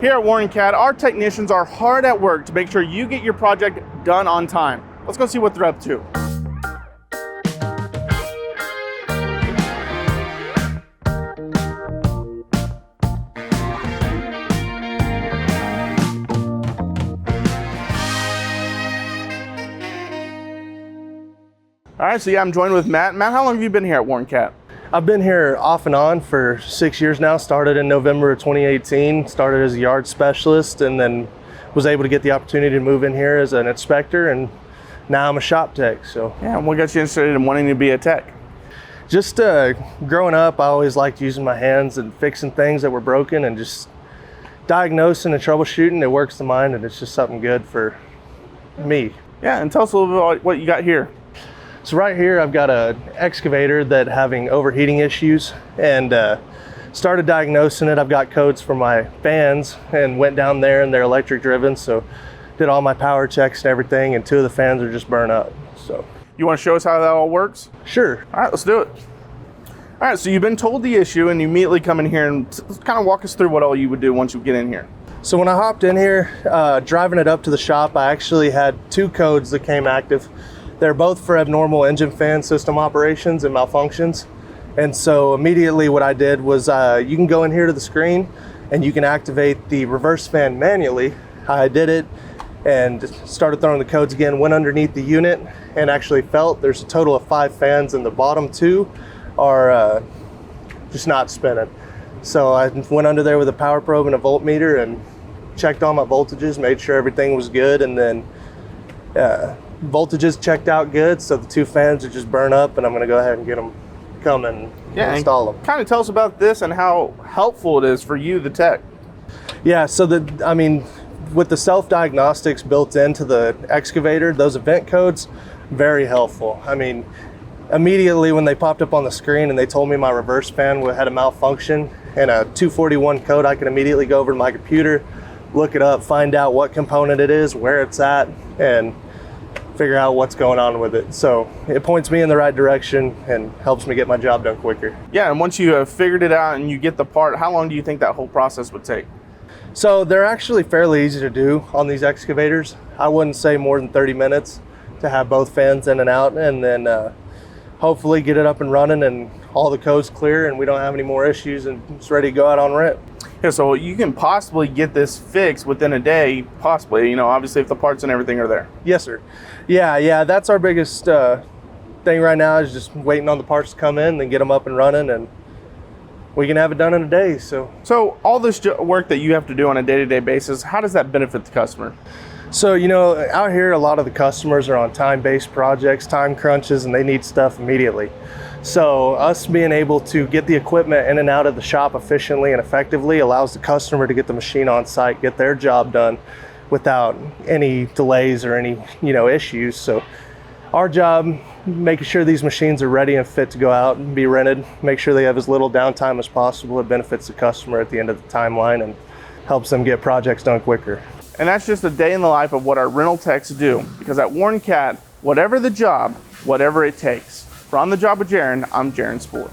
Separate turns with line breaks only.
Here at Warren Cat, our technicians are hard at work to make sure you get your project done on time. Let's go see what they're up to. All right, so yeah, I'm joined with Matt. Matt, how long have you been here at Warren Cat?
I've been here off and on for 6 years now. Started in November of 2018, started as a yard specialist, and then was able to get the opportunity to move in here as an inspector, and now I'm a shop tech. So
yeah, and what got you interested in wanting to be a tech?
Just growing up, I always liked using my hands and fixing things that were broken, and just diagnosing and troubleshooting. It works the mind, and it's just something good for me.
Yeah, and tell us a little bit about what you got here.
So right here, I've got an excavator that having overheating issues, and started diagnosing it. I've got codes for my fans and went down there, and they're electric driven. So did all my power checks and everything, and 2 of the fans are just burnt up. So
you want to show us how that all works?
Sure.
All right, let's do it. All right, so you've been told the issue, and you immediately come in here and kind of walk us through what all you would do once you get in here.
So when I hopped in here, driving it up to the shop, I actually had 2 codes that came active. They're both for abnormal engine fan system operations and malfunctions. And so immediately what I did was you can go in here to the screen and you can activate the reverse fan manually. I did it and started throwing the codes again, went underneath the unit and actually felt there's a total of 5 fans, and the bottom 2 are just not spinning. So I went under there with a power probe and a voltmeter and checked all my voltages, made sure everything was good, and then voltages checked out good, so the 2 fans are just burnt up, and I'm going to go ahead and get them coming and install them.
Kind of tell us about this and how helpful it is for you, the tech.
Yeah, so with the self-diagnostics built into the excavator, those event codes, very helpful. I mean, immediately when they popped up on the screen and they told me my reverse fan had a malfunction and a 241 code, I can immediately go over to my computer, look it up, find out what component it is, where it's at, and figure out what's going on with it. So it points me in the right direction and helps me get my job done quicker.
Yeah, and once you have figured it out and you get the part, how long do you think that whole process would take?
So they're actually fairly easy to do on these excavators. I wouldn't say more than 30 minutes to have both fans in and out, and then hopefully get it up and running and all the codes clear and we don't have any more issues and it's ready to go out on rent.
Yeah, so you can possibly get this fixed within a day, possibly, obviously if the parts and everything are there.
Yes, sir. Yeah, that's our biggest thing right now, is just waiting on the parts to come in, then get them up and running, and we can have it done in a day. So
all this work that you have to do on a day-to-day basis, how does that benefit the customer?
So, out here, a lot of the customers are on time-based projects, time crunches, and they need stuff immediately. So us being able to get the equipment in and out of the shop efficiently and effectively allows the customer to get the machine on site, get their job done without any delays or any, issues. So our job, making sure these machines are ready and fit to go out and be rented, make sure they have as little downtime as possible. It benefits the customer at the end of the timeline and helps them get projects done quicker.
And that's just a day in the life of what our rental techs do. Because at Warren Cat, whatever the job, whatever it takes. For On the Job with Jaron, I'm Jaron Spoor.